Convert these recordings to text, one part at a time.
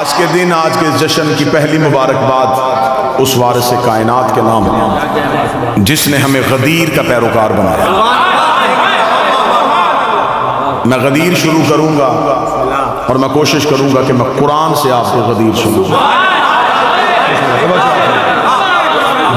آج کے دن، آج کے جشن کی پہلی مبارکباد اس وارث کائنات کے نام جس نے ہمیں غدیر کا پیروکار بنایا۔ میں غدیر شروع کروں گا اور میں کوشش کروں گا کہ میں قرآن سے آپ کو غدیر سنوں،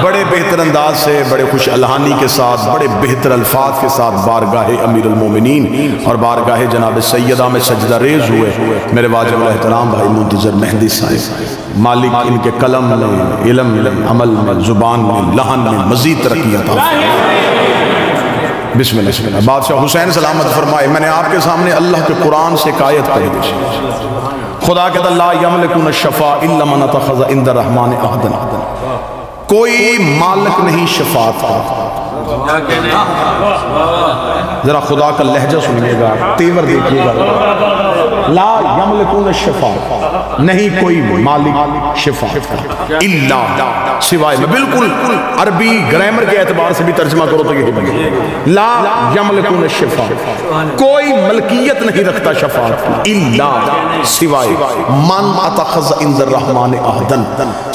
بڑے بہتر انداز سے، بڑے خوش الہانی کے ساتھ، بڑے بہتر الفاظ کے ساتھ بارگاہ امیر المومنین اور بارگاہ جناب سیدہ میں سجدہ ریز ہوئے میرے واجب الاحترام بھائی منتظر مہدی صاحب، مالک ان کے قلم میں، علم میں، عمل میں، زبان میں، لحن میں مزید ترقی عطا فرمائے۔ بسم اللہ بسم اللہ۔ بادشاہ حسین سلامت فرمائے، میں نے آپ کے سامنے اللہ کے قرآن سے ایک آیت پڑھی تھی۔ خدا کہتا لا یملکون الشفاء الا من اتخذ عند الرحمن عہدا، کوئی مالک نہیں شفاعت کا۔ ذرا خدا کا لہجہ سنیے گا، تیور دیکھیے گا۔ لا یملکون الشفاء، نہیں کوئی مالک شفاعت کا، الا سوائے، میں بالکل عربی گرامر کے اعتبار سے بھی ترجمہ کرو تو یہی بنے، لا یملکون الشفاء، کوئی ملکیت نہیں رکھتا شفاعت کی، الا سوائے من اتخذ عند الرحمن عہدا،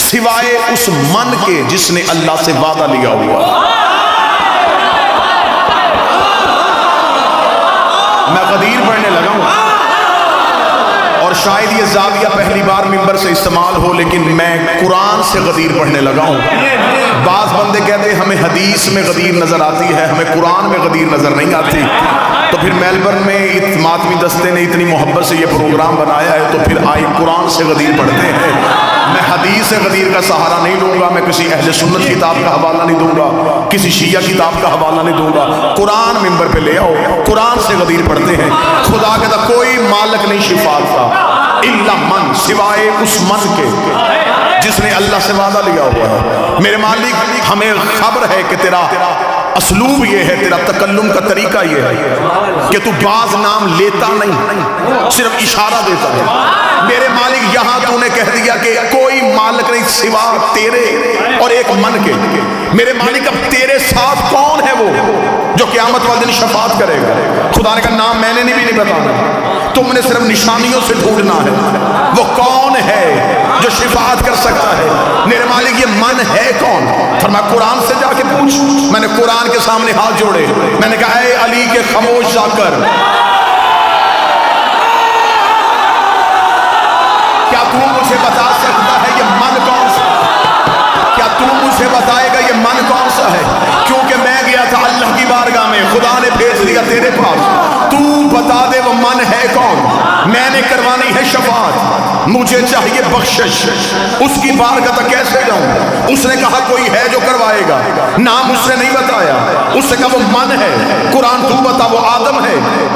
سوائے اس من کے جس نے اللہ سے وعدہ لیا ہوا۔ میں غدیر پڑھنے لگا ہوں اور شاید یہ زاویہ پہلی بار ممبر سے استعمال ہو، لیکن میں قرآن سے غدیر پڑھنے لگا ہوں۔ بعض بندے کہتے ہیں ہمیں حدیث میں غدیر نظر آتی ہے، ہمیں قرآن میں غدیر نظر نہیں آتی، تو پھر میلبرن میں ماتمی دستے نے اتنی محبت سے یہ پروگرام بنایا ہے، تو پھر آئی قرآن سے غدیر پڑھتے ہیں۔ میں حدیث سے غدیر کا سہارا نہیں لوں گا، میں کسی اہل سنت کتاب کا حوالہ نہیں دوں گا، کسی شیعہ کتاب کا حوالہ نہیں دوں گا، قرآن ممبر پہ لے آؤ، قرآن سے غدیر پڑھتے ہیں۔ خدا کہتا کوئی مالک نہیں شفاعت کا، الا من، سوائے اس من کے جس نے اللہ سے وعدہ لیا ہوا ہے۔ میرے مالک ہمیں خبر ہے کہ تیرا اسلوب یہ ہے، تیرا تکلم کا طریقہ یہ ہے کہ تو بعض نام لیتا نہیں، صرف اشارہ دیتا ہے۔ میرے مالک یہاں تو نے کہہ دیا کہ کوئی مالک نہیں سوا تیرے اور ایک من کے۔ میرے مالک اب تیرے ساتھ کون ہے وہ جو قیامت والے دن شفاعت کرے گا؟ خدا نے کہا نام میں نے بھی نہیں بتانا، تم نے صرف نشانیوں سے ڈھونڈنا ہے، وہ کون ہے جو شفاعت کر سکتا ہے۔ میرے مالک یہ من ہے کون؟ فرمایا قرآن سے جا کے پوچھ۔ میں نے قرآن کے سامنے ہاتھ جوڑے، میں نے کہا اے علی کے خاموش جا کر، کیا تو مجھے بتا سکتا ہے یہ من کون سا؟ کیا تو مجھے بتائے گا یہ من کون سا ہے؟ کیونکہ میں گیا تھا اللہ کی بارگاہ میں، خدا نے بھیج دیا تیرے پاس، تو بتا دے وہ من ہے کون؟ میں نے کروانی ہے شفاعت، مجھے چاہیے بخشش، اس کی بارگاہ تک کیسے جاؤں؟ اس نے کہا کوئی ہے جو کروائے گا، نام اس نے نہیں بتایا، اس نے کہا وہ من ہے۔ قرآن تو بتا وہ آدم ہے،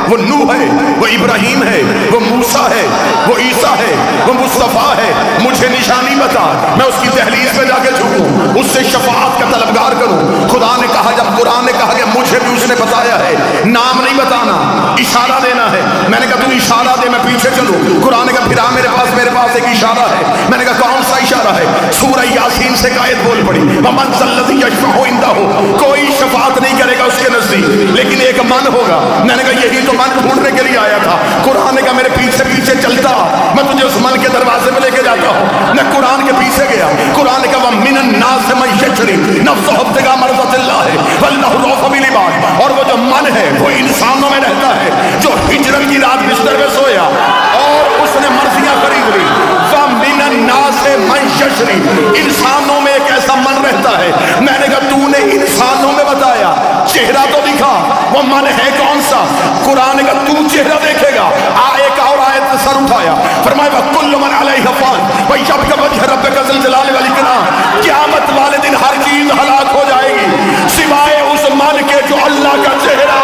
وہ نوح ہے، وہ ابراہیم ہے، وہ موسیٰ ہے، وہ عیسیٰ ہے، وہ مصطفیٰ ہے، مجھے نشانی بتا، میں اس کی دہلیز پہ جا کے جھکوں، اس سے شفاعت کا طلبگار کروں۔ خدا نے کہا جب قرآن نے کہا کہ مجھے بھی اس نے بتایا ہے، نام نہیں بتانا، اشارہ دینا ہے۔ میں نے کہا تو اشارہ دے میں پیچھے چلوں۔ قرآن نے کہا پھر میرے پاس ایک اشارہ ہے۔ میں نے کہا کون سا اشارہ ہے؟ سورہ یاسین سے آیت بول پڑی، وَمَنْ ذَا الَّذِي يَشْفَعُ عِندَهُ، کوئی شفاعت نہیں کرے گا اس کے نزدیک لیکن ایک من ہوگا۔ میں نے کہا یہی تو من ڈھونڈنے کے لیے آیا تھا۔ قرآن نے کہا میرے پیچھے پیچھے چلتا، میں تجھے اس من کے دروازے میں لے کے جاتا ہوں۔ میں قرآن کے پیچھے گیا، قرآن نے کہا وَمِنَ النَّاسِ مَن يَشْرِي نَفْسَهُ ابْتِغَاءَ مَرْضَاتِ اللَّهِ وَاللَّهُ رَءُوفٌ بِالْعِبَادِ، اور وہ جو من ہے وہ انسانوں میں رہتا ہے جو ہجرت کی رات بستر میں سویا اور اس نے مرضیاں خرید لی۔ وَمِنَ النَّاسِ مَن يَشْرِي، انسانوں میں ایک ایسا من رہتا ہے۔ میں نے کہا تو نے انسانوں میں بتایا، چہرہ تو دکھا، وہ من ہے کون سا؟ قرآن نے کہا تو چہرہ دیکھے گا۔ ایک اور آیت سے سر اٹھایا، فرمایا وَكُلُّ مَنْ عَلَيْهَا فَانٍ وَيَبْقَى وَجْهُ رَبِّكَ ذُو الْجَلَالِ وَالْإِكْرَامِ، قیامت والے دن ہر چیز ہلاک ہو جائے گی سوائے اس من کے جو اللہ کا چہرہ۔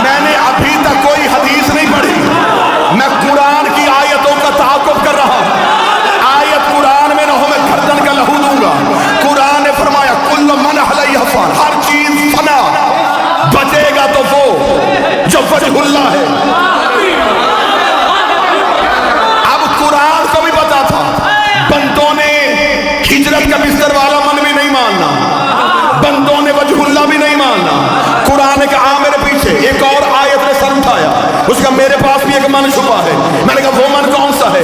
میں نے ابھی تک کوئی حدیث نہیں پڑھی، میں قرآن کی آیتوں کا تعاقب کر رہا ہوں۔ آیت قرآن میں نہ ہو میں گردن کا لہو دوں گا۔ قرآن نے فرمایا کل من علیہا فان، ہر چیز فنا، بچے گا تو وہ جو وجہ اللہ ہے۔ اب قرآن کو بھی پتا تھا بندوں نے ہجرت کا بستر والا من بھی نہیں ماننا، بندوں نے وجہ اللہ بھی نہیں ماننا۔ قرآن نے کہا میرے اس کا میرے پاس بھی ایک من چھپا ہے. میں نے کہا وہ من کون سا ہے؟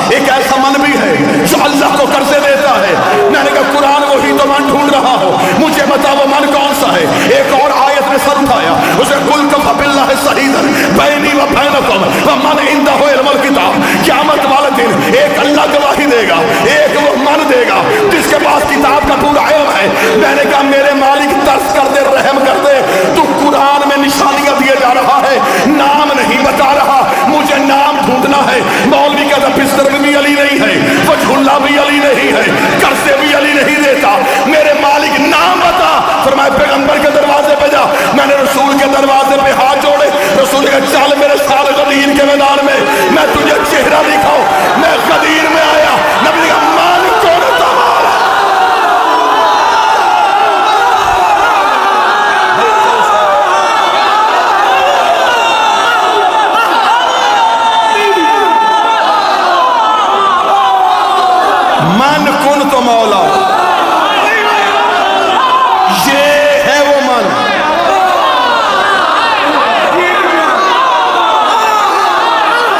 ایک ایسا من بھی ہے جو اللہ کو قرضے دیتا ہے. میں نے کہا قرآن وہی تو من ڈھونڈ رہا ہو, مجھے بتا وہ من کون سا ہے. ایک اور آیت میں سر اٹھایا, اسے قل کفی باللہ شہیدا بینی و بینکم ومن عندہ علم الکتاب. قیامت والے دن ایک اللہ گواہی دے گا, ایک وہ من دے گا جس کے پاس کتاب کا پورا علم ہے. میں نے کہا میرے مالک ترس کر دے, رحم کر دے, تو قرآن میں نشانیاں دیے جا رہا ہے, نام نہیں بتا رہا, مجھے نام ڈھونڈنا ہے. مولوی کا بستر بھی علی نہیں ہے, وجہ اللہ بھی علی نہیں ہے, قرضے بھی علی نہیں دیتا. میرے مالک نام بتا. فرمایا پیغمبر کے دروازے پہ جا. میں نے رسول کے دروازے پہ ہاتھ جوڑے, رسول کا چل میرے سال غدیر کے میدان میں تجھے چہرہ دکھاؤں. میں غدیر میں آیا, نبی کا مالک کون تمہارا. من کن تو مولا, یہ ہے وہ من.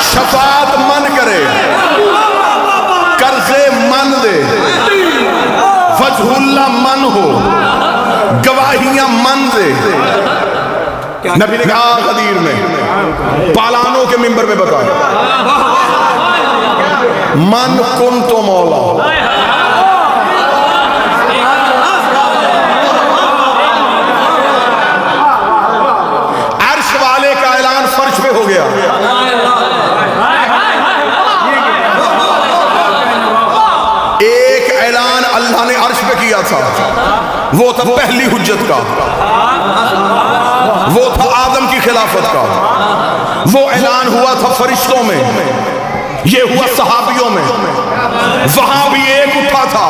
شفاعت من کرے, قرضے من دے, وجہ اللہ من ہو, گواہیاں من دے. نبی نے کہا غدیر میں پالانوں کے منبر میں بتایا من کن تو مولا. عرش والے کا اعلان فرش پہ ہو گیا. ایک اعلان اللہ نے عرش پہ کیا تھا, وہ تھا پہلی حجت کا, وہ تھا آدم کی خلافت کا. وہ اعلان ہوا تھا فرشتوں میں, یہ ہوا صحابیوں میں. وہاں بھی ایک اٹھا تھا,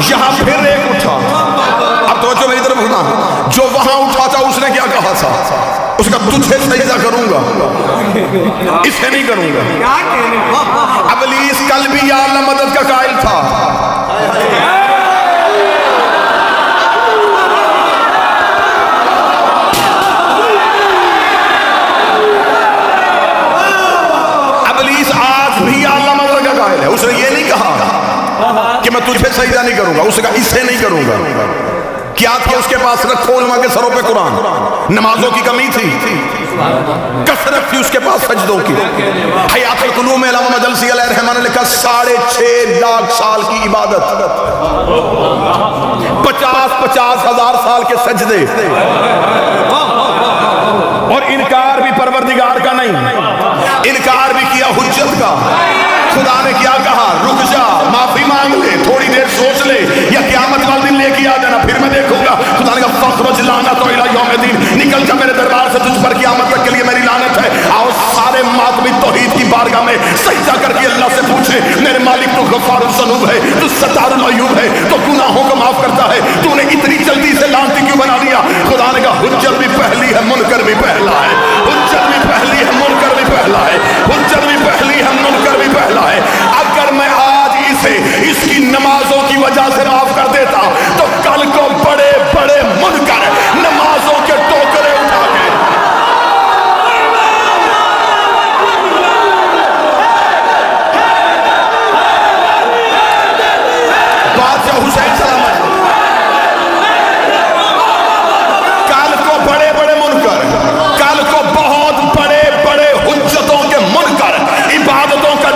یہاں پھر ایک اٹھا. اب توجہ میری طرف ہونا, جو وہاں اٹھا تھا اس نے کیا کہا تھا؟ اس کا تجھے سجدہ کروں گا, اسے نہیں کروں گا. ابلیس کل بھی یا اللہ مدد کا قائل تھا. ابلیس آج بھی یا اللہ مدد کا قائل ہے. اس نے یہ نہیں کہا کہ میں تجھے سجدہ نہیں کروں گا, اس نے کہا اسے نہیں کروں گا. کیا تھا اس کے پاس؟ رکھو علماء کے سروں پہ قرآن. نمازوں کی کمی تھی, کثرت تھی اس کے پاس سجدوں کی. حیات القلوم میں علامہ مجلسی علیہ الرحمہ نے لکھا 6.5 لاکھ سال کی عبادت, 50,000 سال کے سجدے, اور انکار بھی پروردگار کا نہیں, انکار بھی کیا حجت کا. خدا نے کیا کہا؟ رک جا, معافی مانگ لے, تھوڑی دیر سوچ لے, یا قیامت والے دن لے کے آ جانا, پھر میں دیکھوں گا. خدا نے کہا فخرج لعنت الی یوم الدین, نکل جا میرے دربار سے, تجھ پر قیامت تک کے لیے میری لعنت ہے. آؤ سارے ماتمی توحید کی بارگاہ میں سجدہ کر کے اللہ سے پوچھیں, میرے مالک تو غفار الذنوب ہے, تو ستار العیوب ہے, تو گناہوں کو معاف کرتا ہے, تو نے اتنی جلدی سے لعنتی کیوں بنا دیا؟ خدا نے کہا حجت بھی پہلی ہے, منکر بھی پہلا ہے. حجت بھی پہلی ہے, منکر بھی پہلا ہے. حجت بھی پہلی ہے, منکر بھی پہلا ہے. اگر میں آج اسے اس کی نمازوں کی وجہ سے معاف کر دیتا, تو کل کو بڑے بڑے منکر نمازوں کے ٹوکرے اٹھا کے بادشاہ حسین سلامت, کل کو بڑے بڑے منکر, کل کو بہت بڑے بڑے حجتوں کے منکر, عبادتوں کا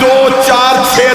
2, 4, 6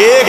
1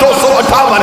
258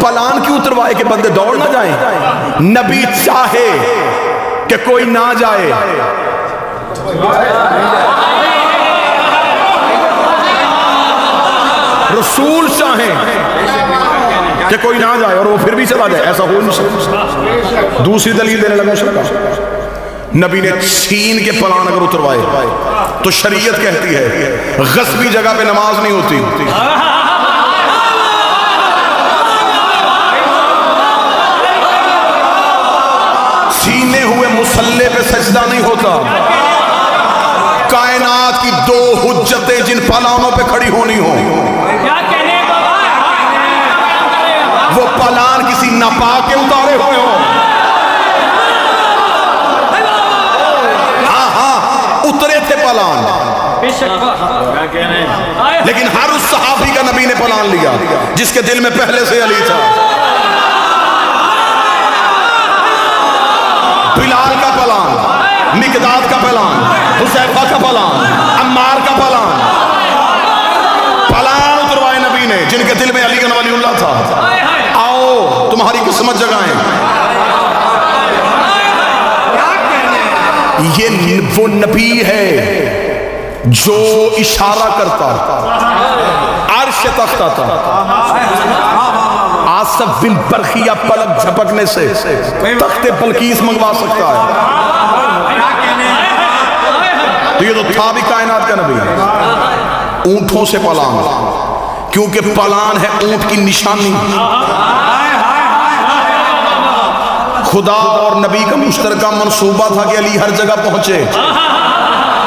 پلان کیوں اتروائے کہ بندے دوڑ نہ جائیں؟ نبی چاہے کہ کوئی نہ جائے، رسول چاہیں کہ کوئی نہ جائے اور وہ پھر بھی چلا جائے، ایسا ہو نہیں سکتا۔ دوسری دلیل دینے لگا شرکا، نبی نے چھین کے پلان اگر اتروائے تو شریعت کہتی ہے غصبی جگہ پہ نماز نہیں ہوتی، چھینے ہوئے مصلی پہ سجدہ نہیں ہوتا۔ کائنات کی دو حجتیں جن پلانوں پہ کھڑی ہونی ہوں، وہ پلان کسی ناپاک کے اتارے ہوئے ہوں، اترے تھے پلان، لیکن ہر اس صحابی کا نبی نے پلان لیا جس کے دل میں پہلے سے علی تھا۔ بلال کا پلان، مقداد کا پلان، حذیفہ کا پلان، عمار کا پلان، پلان اتروائے نبی نے جن کے دل میں علی کا ولی اللہ تھا۔ آؤ تمہاری قسمت جگائیں۔ یہ وہ نبی ہے جو اشارہ کرتا عرش تخت آتا، آصف بن برخیہ پلک جھپکنے سے تخت بلقیس منگوا سکتا ہے۔ تو یہ تو تھا بھی کائنات کا نبی ہے۔ اونٹوں سے پلان، کیونکہ پلان ہے اونٹ کی نشانی۔ خدا اور نبی کا مشترکہ منصوبہ تھا کہ علی ہر جگہ پہنچے۔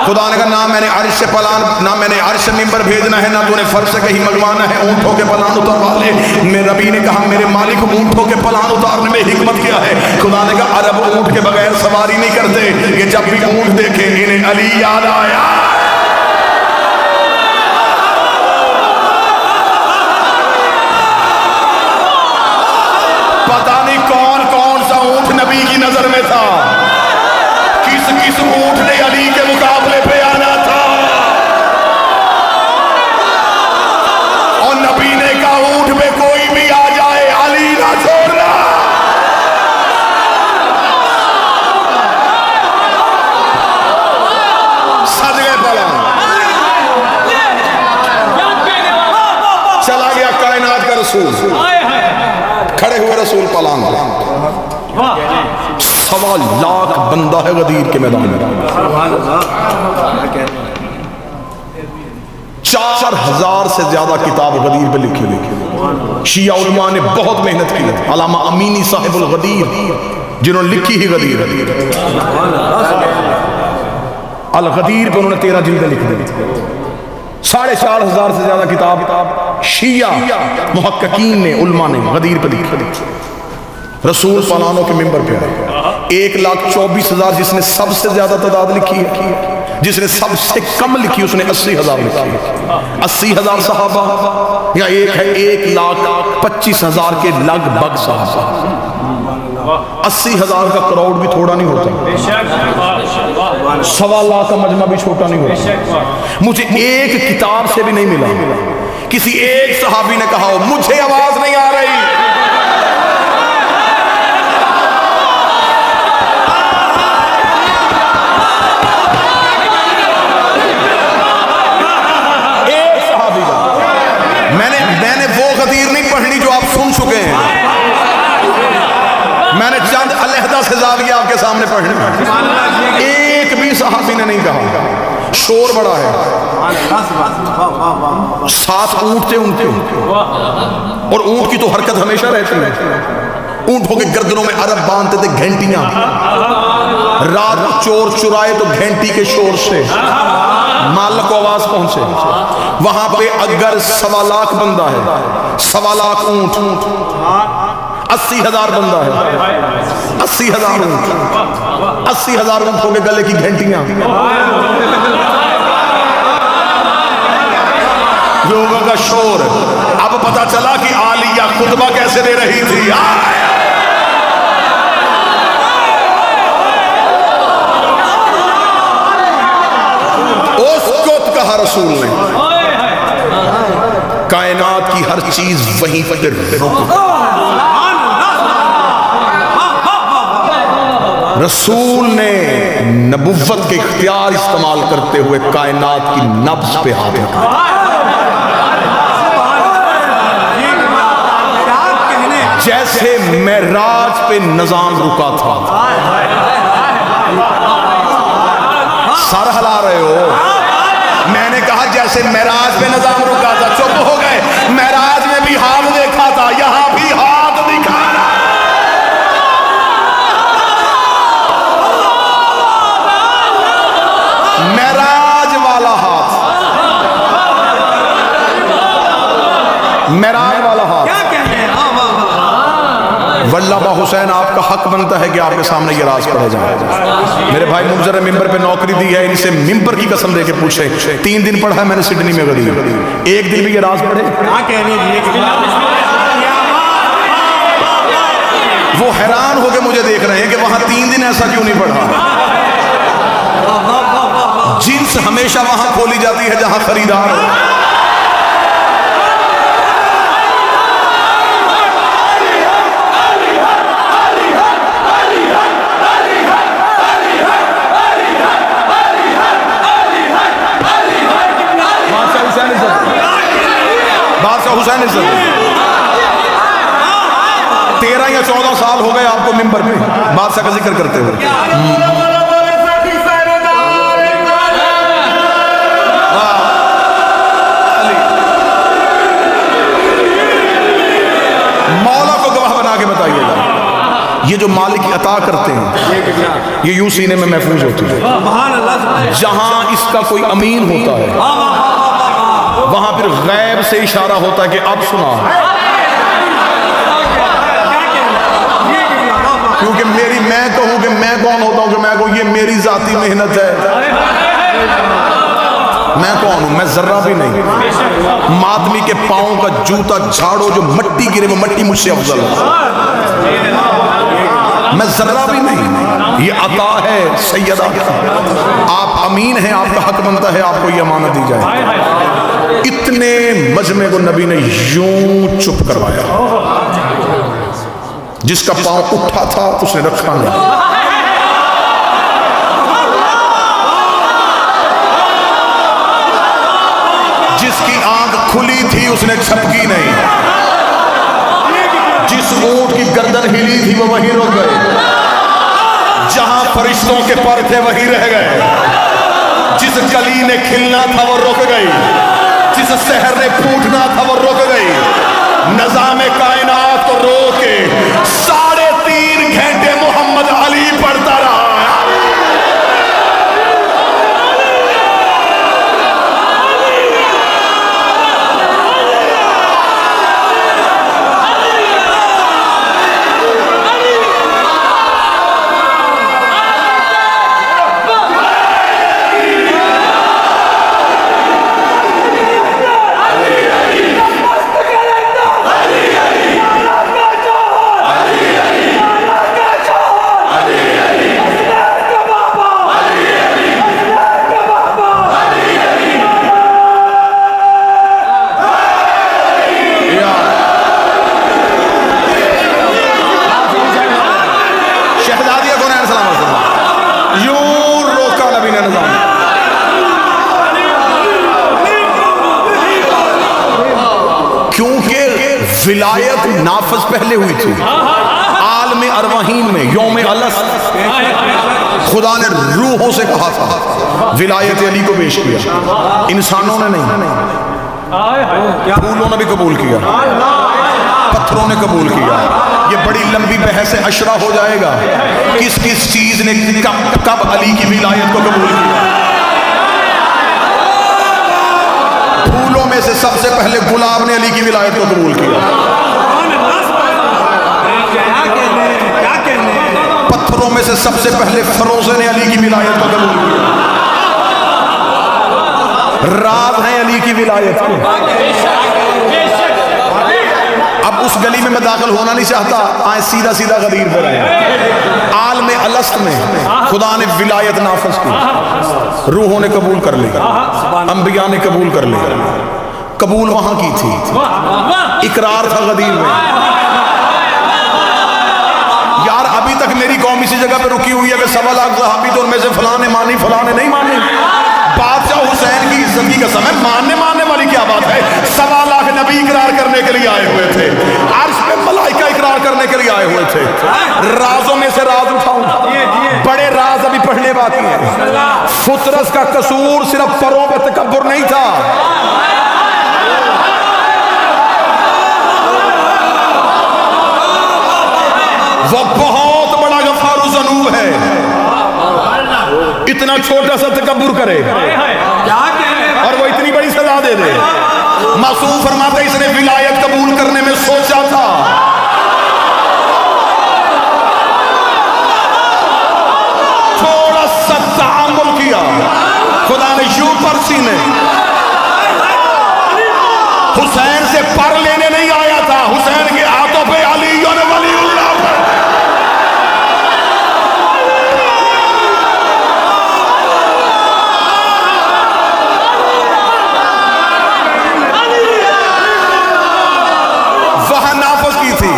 خدا نے کہا نہ میں نے عرش سے پلان، نہ میں نے عرش سے ممبر بھیجنا ہے، نہ تو نے فرش سے کہیں منگوانا ہے، اونٹوں کے پلان اتروا لے۔ میرے نبی نے کہا میرے مالک اونٹوں کے پلان اتارنے میں حکمت کیا ہے؟ خدا نے کہا عرب اونٹ کے بغیر سواری نہیں کرتے، یہ جب بھی اونٹ دیکھے انہیں علی یاد آیا۔ پتہ نہیں کون کون سا اونٹ نبی کی نظر میں تھا، کس کس اونٹ نے علی کے مقابلے پہ آنا تھا، اور نبی نے کہا اونٹ پہ کوئی بھی آ جائے علی نہ چھوڑنا۔ سج گئے پلان، چلا گیا کائنات کا رسول، کھڑے ہوئے رسول پلان، 1.25 لاکھ بندہ ہے غدیر کے میدان میں، 4000 سے زیادہ کتاب غدیر پہ لکھی ہوئی۔ شیعہ علماء نے بہت محنت کی، علامہ امینی صاحب الغدیر جنہوں نے لکھی ہی غدیر، الغدیر پہ انہوں نے 13 جلدیں لکھ دی۔ 4,500 سے زیادہ کتاب شیعہ محققین نے، علماء نے غدیر پہ لکھی۔ رسول پلانوں کے ممبر پہ آئے، 1,24,000 جس نے سب سے زیادہ تعداد لکھی ہے، جس نے سب سے کم لکھی اس نے 80,000 لکھی ہے۔ 80,000 صحابہ یا ایک ہے 1,25,000 کے لگ بھگ صحابہ۔ 80,000 کا کراؤڈ بھی تھوڑا نہیں ہوتا، 1.25 لاکھ کا مجمع بھی چھوٹا نہیں ہوتا۔ مجھے ایک کتاب سے بھی نہیں ملا کسی ایک صحابی نے کہا ہو مجھے آواز نہیں آ رہی۔ میں نے وہ غدیر نہیں پڑھنی جو آپ سن چکے ہیں، میں نے چند علیحدہ سے زاویہ آپ کے سامنے پڑھنے، ایک بھی صحابی نے نہیں کہا۔ شور بڑا ہے، 7 اونٹ تھے ان کے، اور اونٹ کی تو حرکت ہمیشہ رہتی ہے، اونٹوں کے گردنوں میں عرب باندھتے تھے گھنٹیاں، رات چور چرائے تو گھنٹی کے شور سے مالک کو آواز پہنچے۔ وہاں پہ اگر 1.25 لاکھ بندہ ہے، 1.25 لاکھ اونٹ، 80,000 بندہ ہے، 80,000 اونٹ، 80,000 اونٹوں کے گلے کی گھنٹیاں، لوگوں کا شور۔ اب پتا چلا کہ عالیہ خطبہ کیسے دے رہی تھی۔ اس کو کہا رسول نے، کائنات کی ہر چیز وہیں پر رک گئی۔ رسول نے نبوت کے اختیار استعمال کرتے ہوئے کائنات کی نبض پہ ہاتھ رکھا۔ جیسے معراج پہ نظام رکا تھا۔ سر ہلا رہے ہو؟ میں نے کہا جیسے معراج پہ نظام رکا تھا، چپ ہو گئے۔ معراج میں بھی ہاتھ دیکھا تھا، یہاں بھی ہاتھ دکھانا۔ معراج والا ہاتھ، معراج والا ہاتھ۔ واللہ با حسین آپ کا حق بنتا ہے کہ آپ کے سامنے یہ راز پڑھے جائیں۔ میرے بھائی منظر ممبر پہ نوکری دی ہے، ان سے ممبر کی قسم دے کے پوچھے 3 دن پڑھا ہے میں نے سڈنی میں غریب، ایک دن بھی یہ راز پڑھے؟ وہ حیران ہو کے مجھے دیکھ رہے ہیں کہ وہاں 3 دن ایسا کیوں نہیں پڑھا۔ جنس ہمیشہ وہاں کھولی جاتی ہے جہاں خریدار ہو۔ حسین عزت 13 یا 14 سال ہو گئے آپ کو ممبر پہ بادشاہ کا ذکر کرتے ہوئے۔ مولا کو گواہ بنا کے بتائیے گا، یہ جو مالک عطا کرتے ہیں یہ یوں سینے میں محفوظ ہوتی ہے۔ جہاں اس کا کوئی امین ہوتا ہے وہاں پھر غیب سے اشارہ ہوتا ہے کہ اب سنا، کیونکہ میں کہوں کہ میں کون ہوتا ہوں کہ میں کہوں یہ میری ذاتی محنت ہے۔ میں کون ہوں؟ میں ذرہ بھی نہیں۔ ماتمی کے پاؤں کا جوتا جھاڑو، جو مٹی گرے وہ مٹی مجھ سے افضل ہے۔ میں ذرہ بھی نہیں، یہ عطا ہے سیدہ۔ آپ امین ہیں، آپ کا حق بنتا ہے آپ کو یہ امانت دی جائے۔ اتنے مجمع کو نبی نے یوں چپ کروایا، جس کا پاؤں اٹھا تھا اس نے رکھا نہیں، جس کی آنکھ کھلی تھی اس نے چھپکی نہیں، جس اونٹ کی گردن ہلی تھی وہ وہیں رک گئے، جہاں فرشتوں کے پر تھے وہیں رہ گئے، جس کلی نے کھلنا تھا وہ رک گئی، جس سحر نے پھوٹنا تھا وہ رک گئی۔ نظام کائنات کو روک کے 3.5 گھنٹے محمد علی پڑھتا رہا۔ ولایت نافذ پہلے ہوئی تھی عالم ارواحین میں، یوم الست خدا نے روحوں سے کہا تھا، ولایت علی کو پیش کیا، انسانوں نے نہیں، پھولوں نے بھی قبول کیا، پتھروں نے قبول کیا۔ یہ بڑی لمبی بحث عشرہ ہو جائے گا، کس کس چیز نے کب علی کی ولایت کو قبول کیا۔ پھولوں میں سے سب سے پہلے گلاب نے علی کی ولایت کو قبول کیا، پتھروں میں سے سب سے پہلے فروزے نے علی کی ولایت کو قبول کیا۔ راز ہیں علی کی ولایت کے۔ اب اس گلی میں داخل ہونا نہیں چاہتا، آئیں سیدھا سیدھا غدیر پر آئے۔ عالم الست میں خدا نے ولایت نافذ کی، روحوں نے قبول کر لی، انبیاء نے قبول کر لی، قبول وہاں کی تھی، اقرار تھا غدیر میں. یار ابھی تک میری قوم اسی جگہ پہ رکی ہوئی ہے کہ 1.25 لاکھ صحابی تو ان میں سے فلاں نے مانی فلاں نے نہیں مانی. بادشاہ حسین کی عزت کی قسم ہے، ماننے والی کیا بات ہے. 1.25 لاکھ نبی اقرار کرنے کے لیے آئے ہوئے تھے، عرش پہ ملائکہ اقرار کرنے کے لیے آئے ہوئے تھے. رازوں میں سے راز اٹھاؤں، بڑے راز ابھی پڑھنے باقی ہیں. فطرس کا قصور صرف پروں پہ تکبر نہیں تھا، وہ بہت بڑا غفار و ذنوب ہے. اتنا چھوٹا سا تکبر کرے اور وہ اتنی بڑی سزا دے دے. معصوم فرماتے اس نے ولایت قبول کرنے میں سوچا تھا، تھوڑا سا تعامل کیا، خدا نے یوں پر سینے. حسین سے پر لینے نہیں آیا تھا، حسین کے ہاتھوں پہ علی اور ولی اللہ وہاں نافذ کی تھی.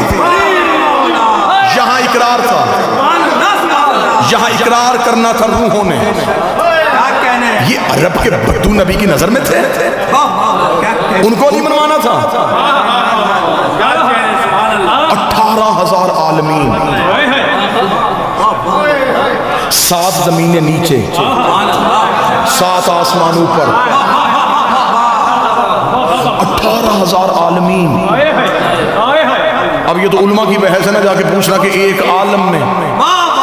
یہاں اقرار تھا، یہاں اقرار کرنا تھا روحوں نے. یہ عرب کے بدو نبی کی نظر میں تھے، ان کو نہیں منوانا تھا. 18,000 عالمین، 7 زمینیں نیچے، 7 آسمان اوپر، 18,000 عالمین. اب یہ تو علماء کی بحث ہے نا، جا کے پوچھنا کہ ایک عالم میں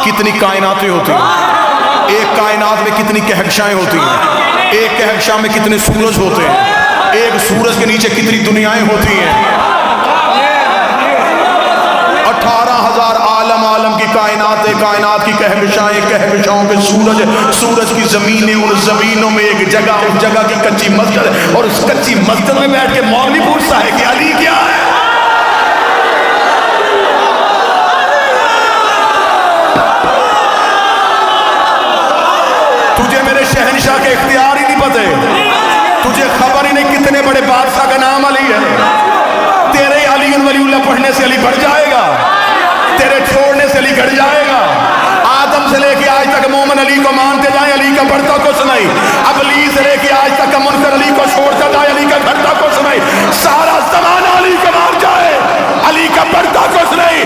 کتنی کائناتیں ہوتی ہیں، ایک کائنات میں کتنی کہکشائیں ہوتی ہیں، ایک کہکشاں میں کتنے سورج ہوتے ہیں، ایک سورج کے نیچے کتنی دنیایں ہوتی ہیں. 18,000 عالم کی کائنات کی کہکشائیں، کہکشاؤں کے سورج کی زمینیں، ان زمینوں میں ایک جگہ، اس جگہ کی کچی مسجد، اور اس کچی مسجد میں بیٹھ کے مولوی پوچھتا ہے کہ علی کیا ہے. تجھے میرے شہنشاہ کے اختیار ہی نہیں پتے، تجھے خبر ہی نہیں کتنے بڑے بادشاہ کا نام علی ہے. تیرے علی ولی اللہ پڑھنے سے علی بڑھ جائے گا، تیرے چھوڑنے سے علی گھٹ جائے گا. آدم سے لے کے آج تک مومن علی کو مانتے جائیں، علی کا بڑھتا کچھ نہیں. ابلیس سے لے کے آج تک منکر علی کو چھوڑتا جائے، علی کا گھٹتا کچھ نہیں. سارا زمانہ علی کو مان جائے، علی کا بڑھتا کچھ نہیں.